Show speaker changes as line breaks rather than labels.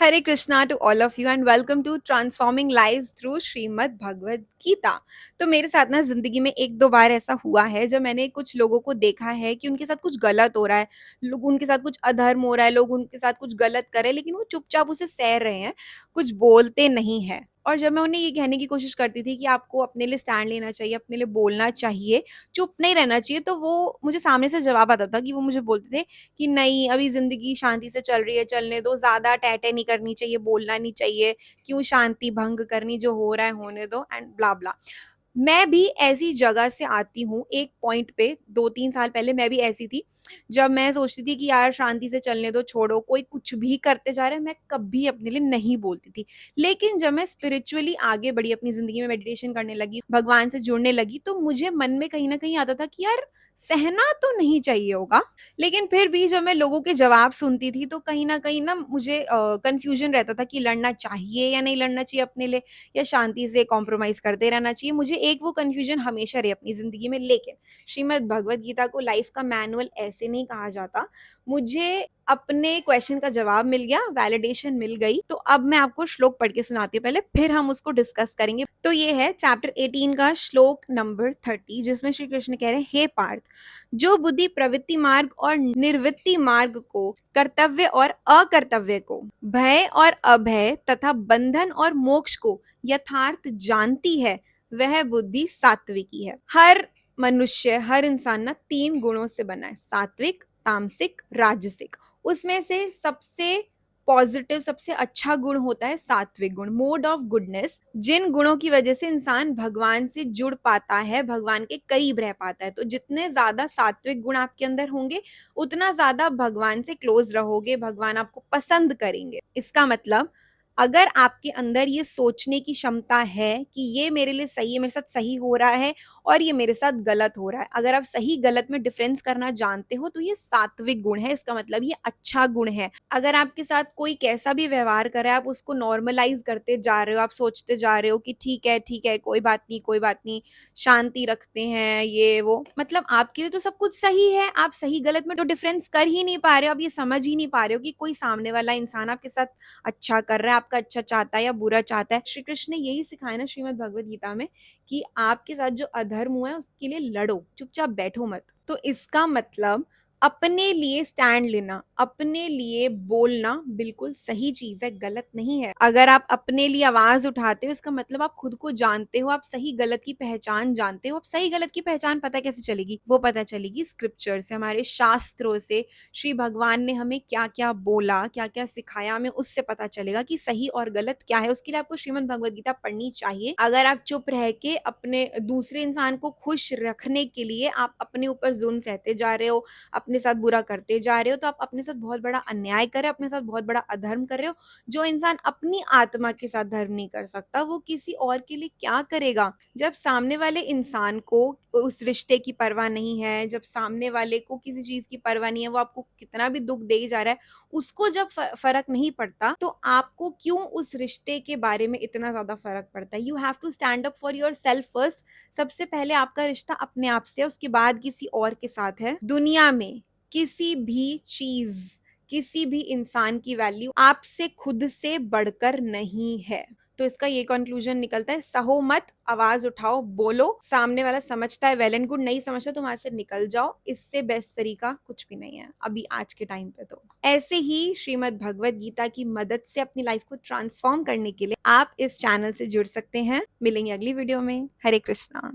Hare Krishna to all of you and welcome to Transforming Lives through Shrimad Bhagavad Gita. तो मेरे साथ ना ज़िंदगी में 1-2 बार ऐसा हुआ है जब मैंने कुछ लोगों को देखा है कि उनके साथ कुछ गलत हो रहा है, लोग उनके साथ कुछ अधर्म हो रहा है, लोग उनके साथ कुछ गलत कर रहे हैं लेकिन वो चुपचाप उसे सह रहे हैं, कुछ बोलते नहीं हैं। और जब मैं उन्हें ये कहने की कोशिश करती थी कि आपको अपने लिए स्टैंड लेना चाहिए, अपने लिए बोलना चाहिए, चुप नहीं रहना चाहिए, तो वो मुझे सामने से जवाब आता था कि वो मुझे बोलते थे कि नहीं अभी ज़िंदगी शांति से चल रही है, चलने दो, ज़्यादा टैटे नहीं करनी चाहिए, बोलना नहीं चाहिए, क्यों शांति भंग करनी, जो हो रहा है होने दो एंड ब्ला ब्ला। मैं भी ऐसी जगह से आती हूँ, एक पॉइंट पे 2-3 साल पहले मैं भी ऐसी थी, जब मैं सोचती थी कि यार शांति से चलने दो, छोड़ो, कोई कुछ भी करते जा रहा है, मैं कभी अपने लिए नहीं बोलती थी। लेकिन जब मैं स्पिरिचुअली आगे बढ़ी, अपनी ज़िंदगी में मेडिटेशन करने लगी, भगवान से जुड़ने लगी, तो मुझे मन में कहीं न कहीं आता था कि यार सहना तो नहीं चाहिए होगा। लेकिन फिर भी जब मैं लोगों के जवाब सुनती थी, तो कहीं न कहीं ना मुझे कन्फ्यूज़न रहता था कि लड़ना चाहिए या नहीं लड़ना चाहिए अपने लिए, या शांति से कॉम्प्रोमाइज़ करते रहना चाहिए। मुझे एक वो कन्फ्यूज़न हमेशा रही अपनी ज़िंदगी में, लेकिन श्रीमद् भगवद गीता को लाइफ़ का मैनुअल ऐसे नहीं कहा जाता। मुझे अपने क्वेश्चन का जवाब मिल गया, वैलिडेशन मिल गई, तो अब मैं आपको श्लोक पढ़ के सुनाती हूँ पहले, फिर हम उसको डिस्कस करेंगे। तो ये है चैप्टर 18 का श्लोक नंबर 30, जिसमें श्री कृष्ण कह रहे हैं, हे पार्थ, जो बुद्धि प्रवृत्ति मार्ग और निवृत्ति मार्ग को, कर्तव्य और अकर्तव्य को, भय और अभय तथा बंधन और मोक्ष को यथार्थ जानती है, वह बुद्धि सात्विकी है। हर मनुष्य, हर इंसान ना 3 गुणों से बना है, सात्विक, तामसिक, राजसिक। उसमें से सबसे पॉजिटिव, सबसे अच्छा गुण होता है सात्विक गुण, मोड ऑफ गुडनेस, जिन गुणों की वजह से इंसान भगवान से जुड़ पाता है, भगवान के करीब रह पाता है। तो जितने ज्यादा सात्विक गुण आपके अंदर होंगे, उतना ज्यादा भगवान से क्लोज रहोगे, भगवान आपको पसंद करेंगे। इसका मतलब अगर आपके अंदर ये सोचने की क्षमता है कि ये मेरे लिए सही है, मेरे साथ सही हो रहा है और ये मेरे साथ गलत हो रहा है, अगर आप सही गलत में डिफरेंस करना जानते हो, तो ये सात्विक गुण है। इसका मतलब ये अच्छा गुण है। अगर आपके साथ कोई कैसा भी व्यवहार कर रहा है, आप उसको नॉर्मलाइज करते जा रहे हो, आप सोचते जा रहे हो कि ठीक है, कोई बात नहीं, कोई बात नहीं, शांति रखते हैं, ये वो, मतलब आपके लिए तो सब कुछ सही है, आप सही गलत में तो डिफरेंस कर ही नहीं पा रहे हो, आप ये समझ ही नहीं पा रहे हो कि कोई सामने वाला इंसान आपके साथ अच्छा कर रहा है, आपका अच्छा चाहता है या बुरा चाहता है। श्री कृष्ण ने यही सिखाया ना श्रीमद् भगवद गीता में, कि आपके साथ जो अधर्म हुआ है उसके लिए लड़ो, चुपचाप बैठो मत। तो इसका मतलब अपने लिए स्टैंड लेना, अपने लिए बोलना बिल्कुल सही चीज है, गलत नहीं है। अगर आप अपने लिए आवाज उठाते हो, इसका मतलब आप खुद को जानते हो, आप सही गलत की पहचान जानते हो। आप सही गलत की पहचान पता कैसे चलेगी? वो पता चलेगी स्क्रिप्चर से, हमारे शास्त्रों से। श्री भगवान ने हमें क्या क्या बोला, क्या क्या सिखाया, हमें उससे पता चलेगा कि सही और गलत क्या है। उसके लिए आपको श्रीमद् भगवद गीता पढ़नी चाहिए। अगर आप चुप रह के अपने दूसरे इंसान को खुश रखने के लिए आप अपने ऊपर जुल्म सहते जा रहे हो, अपने साथ बुरा करते जा रहे हो, तो आप अपने साथ बहुत बड़ा अन्याय कर रहे हो, अपने साथ बहुत बड़ा अधर्म कर रहे हो। जो इंसान अपनी आत्मा के साथ धर्म नहीं कर सकता, वो किसी और के लिए क्या करेगा? जब सामने वाले इंसान को उस रिश्ते की परवाह नहीं है, जब सामने वाले को किसी चीज की परवाह नहीं है, वो आपको कितना भी दुख दे जा रहा है, उसको जब फर्क नहीं पड़ता, तो आपको क्यों उस रिश्ते के बारे में इतना ज्यादा फर्क पड़ता है? You have to stand up for yourself first. सबसे पहले आपका रिश्ता अपने आप से है, उसके बाद किसी और के साथ है। दुनिया में किसी भी चीज, किसी भी इंसान की वैल्यू आपसे खुद से बढ़कर नहीं है। तो इसका ये कंक्लूजन निकलता है, सहो मत, आवाज उठाओ, बोलो। सामने वाला समझता है वेल एंड गुड, नहीं समझता तो वहां से निकल जाओ। इससे बेस्ट तरीका कुछ भी नहीं है अभी आज के टाइम पे। तो ऐसे ही श्रीमद् भगवद गीता की मदद से अपनी लाइफ को ट्रांसफॉर्म करने के लिए आप इस चैनल से जुड़ सकते हैं। मिलेंगे अगली वीडियो में। हरे कृष्णा।